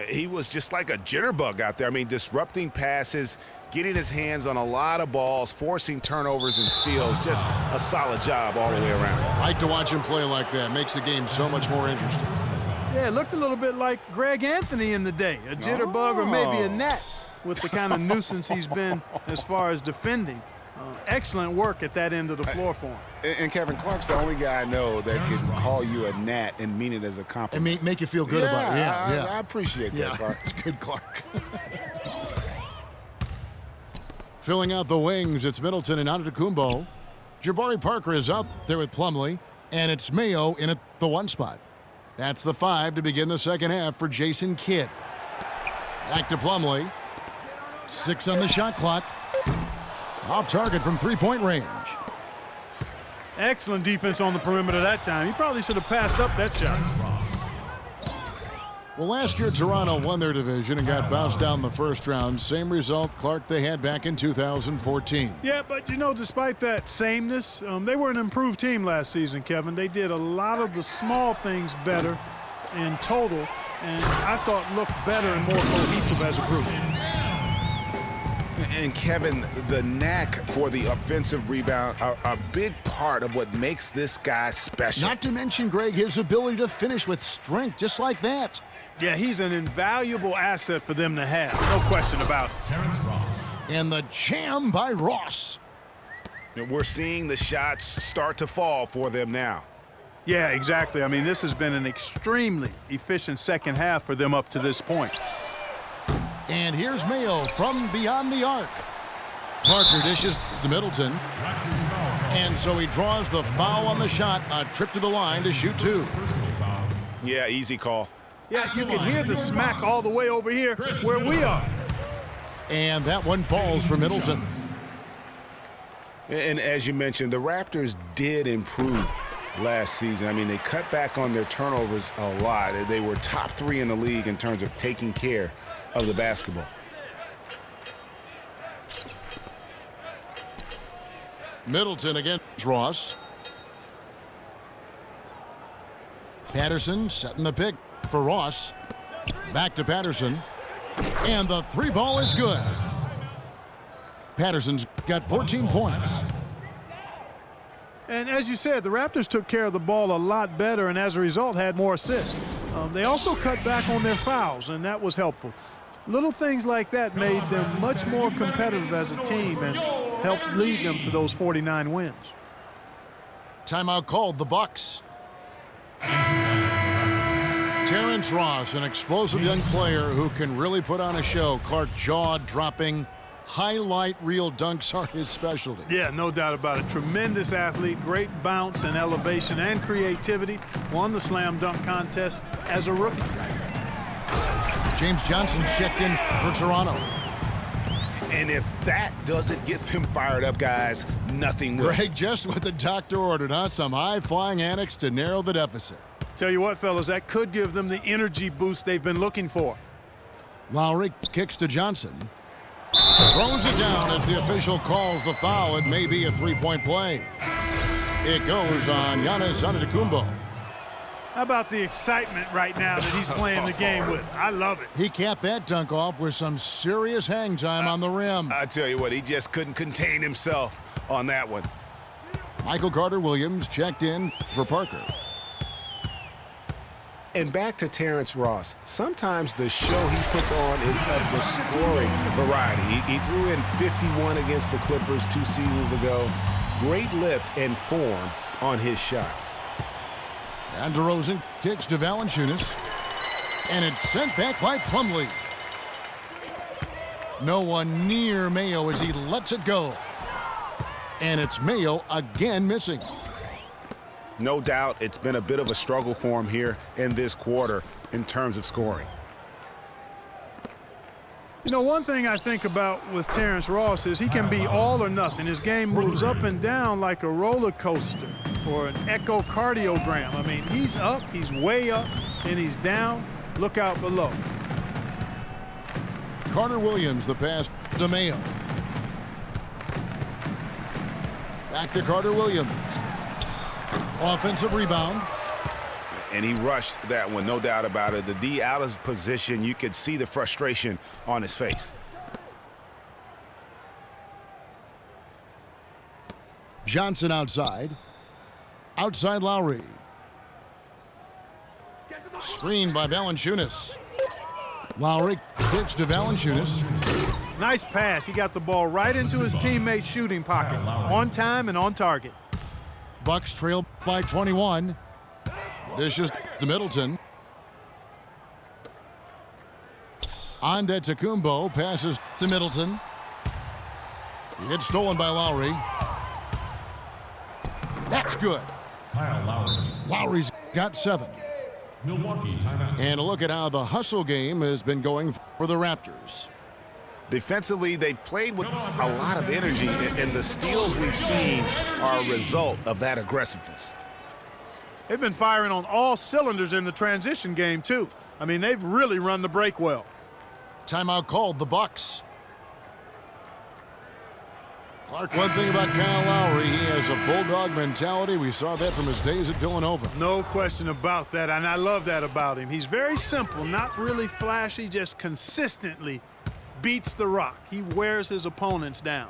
He was just like a jitterbug out there. I mean, disrupting passes, getting his hands on a lot of balls, forcing turnovers and steals. Just a solid job all the way around. Like to watch him play like that. Makes the game so much more interesting. Yeah, it looked a little bit like Greg Anthony in the day. A jitterbug or maybe a gnat with the kind of nuisance he's been as far as defending. Excellent work at that end of the floor for him. And Kevin, Clark's the only guy I know that can call you a gnat and mean it as a compliment. And make you feel good about it. Yeah, I appreciate that, Clark. It's good, Clark. Filling out the wings, it's Middleton and Antetokounmpo. Jabari Parker is out there with Plumlee, and it's Mayo in at the 1 spot. That's the 5 to begin the second half for Jason Kidd. Back to Plumlee. 6 on the shot clock. Off target from three-point range. Excellent defense on the perimeter that time. He probably should have passed up that shot. Well, last year Toronto won their division and got bounced down the first round. Same result, Clark, they had back in 2014. Yeah, but you know, despite that sameness, they were an improved team last season, Kevin. They did a lot of the small things better in total, and I thought looked better and more cohesive as a group. And Kevin, the knack for the offensive rebound are a big part of what makes this guy special. Not to mention, Greg, his ability to finish with strength just like that. Yeah, he's an invaluable asset for them to have. No question about it. Terrence Ross. And the jam by Ross. And we're seeing the shots start to fall for them now. Yeah, exactly. I mean, this has been an extremely efficient second half for them up to this point. And here's Mayo from beyond the arc. Parker dishes to Middleton. And so he draws the foul on the shot. A trip to the line to shoot 2. Yeah, easy call. Yeah, you can hear the smack all the way over here where we are. And that one falls for Middleton. And as you mentioned, the Raptors did improve last season. I mean, they cut back on their turnovers a lot. They were top 3 in the league in terms of taking care of the basketball. Middleton against Ross. Patterson setting the pick for Ross. Back to Patterson. And the 3 ball is good. Patterson's got 14 points. And as you said, the Raptors took care of the ball a lot better and as a result had more assists. They also cut back on their fouls, and that was helpful. Little things like that made them much more competitive as a team and helped lead them to those 49 wins. Timeout called, the Bucks. Terrence Ross, an explosive young player who can really put on a show. Clark, jaw-dropping, highlight reel dunks are his specialty. Yeah, no doubt about it. Tremendous athlete, great bounce and elevation and creativity. Won the slam dunk contest as a rookie. James Johnson checked in for Toronto. And if that doesn't get them fired up, guys, nothing will. Greg, just what the doctor ordered, huh? Some high-flying annex to narrow the deficit. Tell you what, fellas, that could give them the energy boost they've been looking for. Lowry kicks to Johnson. Throws it down as the official calls the foul. It may be a 3-point play. It goes on Giannis Antetokounmpo. How about the excitement right now that he's playing the game with? I love it. He capped that dunk off with some serious hang time on the rim. I tell you what, he just couldn't contain himself on that one. Michael Carter-Williams checked in for Parker. And back to Terrence Ross. Sometimes the show he puts on is of the scoring variety. He threw in 51 against the Clippers 2 seasons ago. Great lift and form on his shot. And DeRozan kicks to Valanciunas. And it's sent back by Plumlee. No one near Mayo as he lets it go. And it's Mayo again missing. No doubt it's been a bit of a struggle for him here in this quarter in terms of scoring. You know, one thing I think about with Terrence Ross is he can be all or nothing. His game moves up and down like a roller coaster or an echocardiogram. I mean, he's up, he's way up, and he's down. Look out below. Carter-Williams, the pass to Mayo. Back to Carter-Williams. Offensive rebound. And he rushed that one, no doubt about it. The D out of position, you could see the frustration on his face. Johnson outside. Outside Lowry. Screened by Valanciunas. Lowry kicks to Valanciunas. Nice pass. He got the ball right into his teammate's shooting pocket. On time and on target. Bucks trail by 21. Dishes to Middleton. Antetokounmpo passes to Middleton. It's stolen by Lowry. That's good. Kyle Lowry. Lowry's got 7. Milwaukee timeout. And a look at how the hustle game has been going for the Raptors. Defensively, they played with a lot of energy, and the steals we've seen are a result of that aggressiveness. They've been firing on all cylinders in the transition game, too. I mean, they've really run the break well. Timeout called, the Bucks. Clark, one thing about Kyle Lowry, he has a bulldog mentality. We saw that from his days at Villanova. No question about that, and I love that about him. He's very simple, not really flashy, just consistently beats the rock. He wears his opponents down.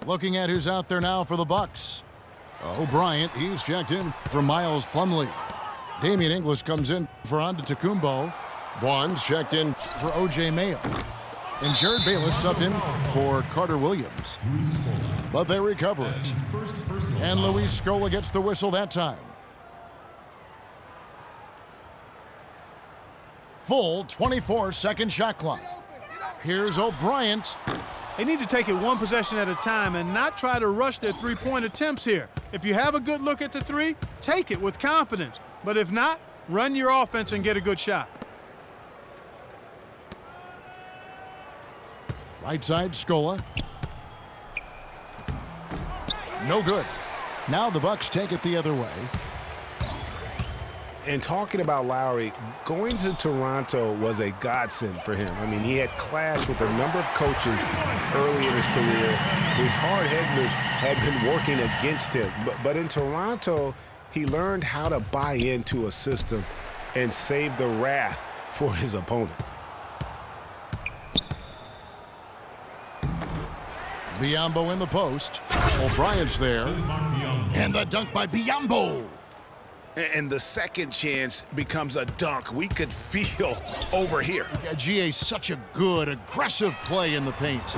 Looking at who's out there now for the Bucks. O'Brien, he's checked in for Miles Plumlee. Damian English comes in for Antetokounmpo. Vaughn's checked in for O.J. Mayo. And Jared Bayless subbed in for Carter Williams. But they recover it. And Luis Scola gets the whistle that time. Full 24-second shot clock. Here's O'Brien. They need to take it one possession at a time and not try to rush their three-point attempts here. If you have a good look at the three, take it with confidence. But if not, run your offense and get a good shot. Right side, Scola. No good. Now the Bucks take it the other way. And talking about Lowry, going to Toronto was a godsend for him. I mean, he had clashed with a number of coaches early in his career. His hard-headedness had been working against him. But in Toronto, he learned how to buy into a system and save the wrath for his opponent. Biyombo in the post. O'Brien's there. And the dunk by Biyombo. And the second chance becomes a dunk we could feel over here. GA, such a good, aggressive play in the paint.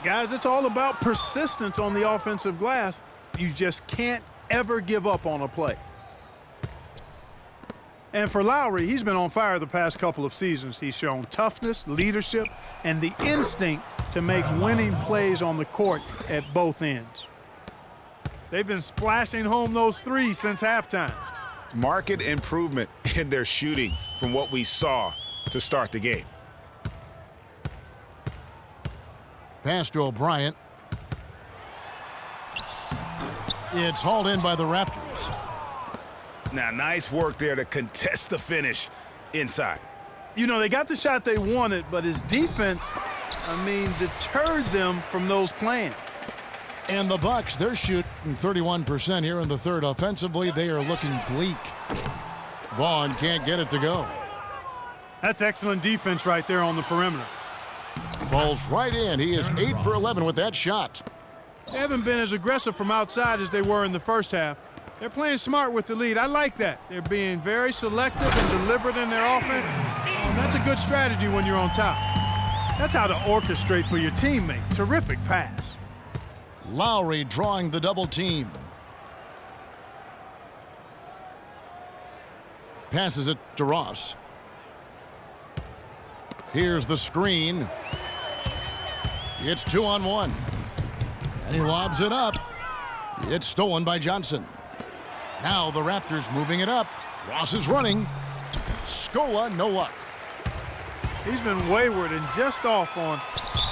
Guys, it's all about persistence on the offensive glass. You just can't ever give up on a play. And for Lowry, he's been on fire the past couple of seasons. He's shown toughness, leadership, and the instinct to make winning plays on the court at both ends. They've been splashing home those threes since halftime. Marked improvement in their shooting from what we saw to start the game. Pass to O'Brien. It's hauled in by the Raptors. Now, nice work there to contest the finish inside. You know, they got the shot they wanted, but his defense, deterred them from those plans. And the Bucks, they're shooting 31% here in the third. Offensively, they are looking bleak. Vaughn can't get it to go. That's excellent defense right there on the perimeter. Falls right in. He is 8 for 11 with that shot. They haven't been as aggressive from outside as they were in the first half. They're playing smart with the lead. I like that. They're being very selective and deliberate in their offense. That's a good strategy when you're on top. That's how to orchestrate for your teammate. Terrific pass. Lowry drawing the double team. Passes it to Ross. Here's the screen. It's 2-on-1. And he lobs it up. It's stolen by Johnson. Now the Raptors moving it up. Ross is running. Scola, no luck. He's been wayward and just off on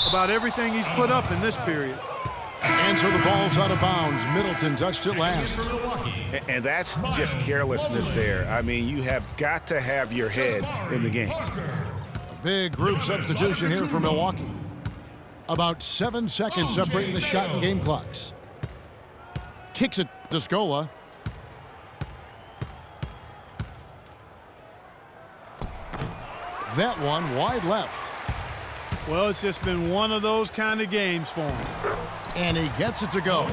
about everything he's put up in this period. And so the ball's out of bounds. Middleton touched it last. And that's just carelessness there. I mean, you have got to have your head in the game. Big group substitution here for Milwaukee. About 7 seconds separating the shot and game clocks. Kicks it to Scola. That one wide left. Well, it's just been one of those kind of games for him. And he gets it to go.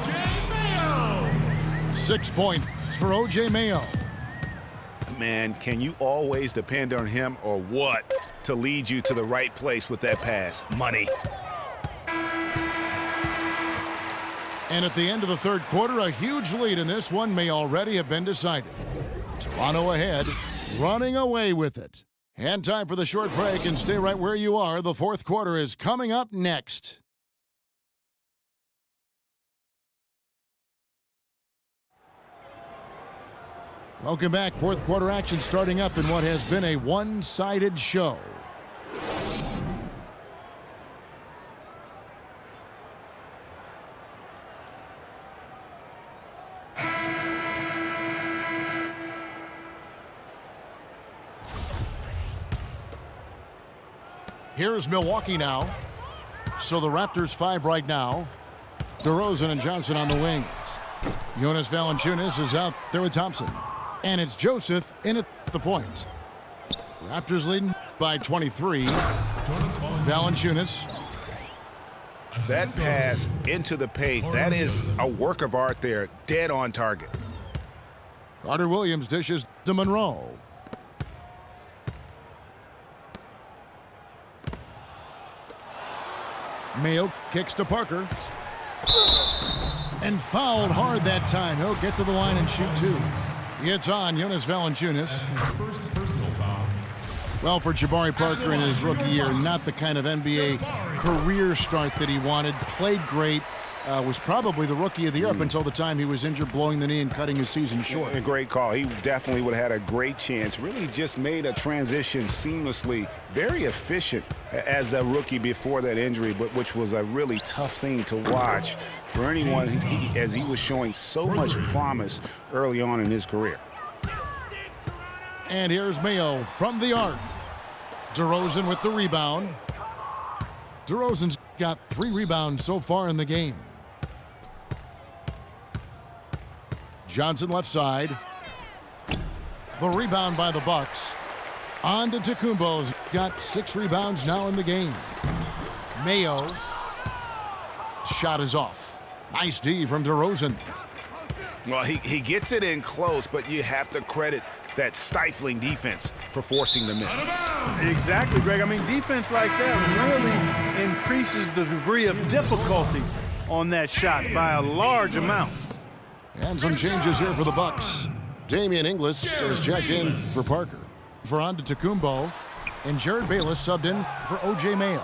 6 points for O.J. Mayo. Man, can you always depend on him or what to lead you to the right place with that pass? Money. And at the end of the third quarter, a huge lead in this one may already have been decided. Toronto ahead, running away with it. And time for the short break, and stay right where you are. The fourth quarter is coming up next. Welcome back. Fourth quarter action starting up in what has been a one-sided show. Here's Milwaukee now. So the Raptors 5 right now. DeRozan and Johnson on the wings. Jonas Valanciunas is out there with Thompson. And it's Joseph in at the point. Raptors leading by 23. Valanciunas. That pass into the paint, that is a work of art there. Dead on target. Carter Williams dishes to Monroe. Mayo kicks to Parker. And fouled hard that time. He'll get to the line and shoot two. It's on Jonas Valanciunas. Well, for Jabari Parker in his rookie year, not the kind of NBA career start that he wanted. Played great. Was probably the rookie of the year up until the time he was injured, blowing the knee and cutting his season short. A great call. He definitely would have had a great chance. Really just made a transition seamlessly. Very efficient as a rookie before that injury, but which was a really tough thing to watch for anyone as he was showing so much promise early on in his career. And here's Mayo from the arc. DeRozan with the rebound. DeRozan's got 3 rebounds so far in the game. Johnson left side. The rebound by the Bucks. On to Tacumbo's got 6 rebounds now in the game. Mayo. Shot is off. Nice D from DeRozan. Well, he gets it in close, but you have to credit that stifling defense for forcing the miss. Exactly, Greg. I mean, defense like that really increases the degree of difficulty on that shot by a large amount. And some changes here for the Bucks. Damian Inglis is checked in for Parker. For Antetokounmpo, and Jared Bayless subbed in for O.J. Mayo.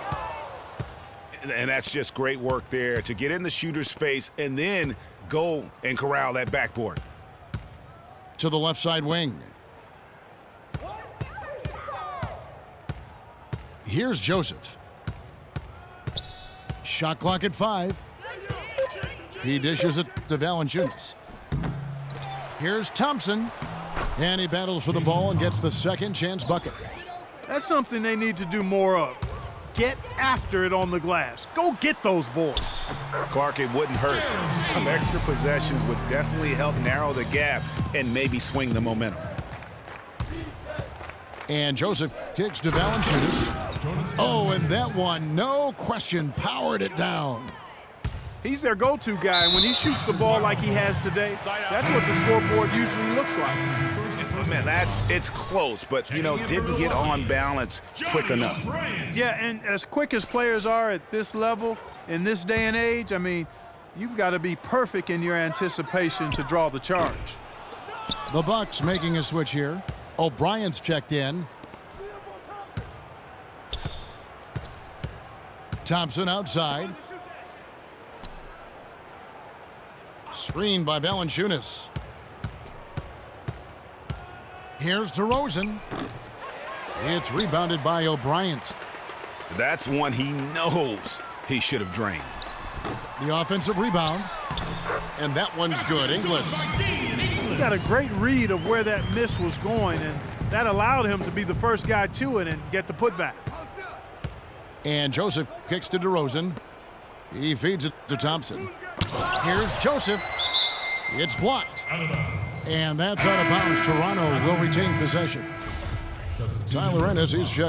And that's just great work there to get in the shooter's face and then go and corral that backboard. To the left side wing. Here's Joseph. Shot clock at 5. He dishes it to Valanciunas. Here's Thompson. And he battles for the ball and gets the second chance bucket. That's something they need to do more of. Get after it on the glass. Go get those boards. Clark, it wouldn't hurt. Some extra possessions would definitely help narrow the gap and maybe swing the momentum. And Joseph kicks to Valanciunas. Oh, and that one, no question, powered it down. He's their go-to guy, and when he shoots the ball like he has today, that's what the scoreboard usually looks like. Man, it's close, but, didn't get on balance quick enough. Yeah, and as quick as players are at this level, in this day and age, I mean, you've got to be perfect in your anticipation to draw the charge. The Bucks making a switch here. O'Brien's checked in. Thompson outside. Screened by Valanciunas. Here's DeRozan. It's rebounded by O'Brien. That's one he knows he should have drained. The offensive rebound. And that one's good. Inglis. He got a great read of where that miss was going, and that allowed him to be the first guy to it and get the putback. And Joseph kicks to DeRozan. He feeds it to Thompson. Here's Joseph. It's blocked. And that's out of bounds. Toronto will retain possession. Tyler Ennis is checked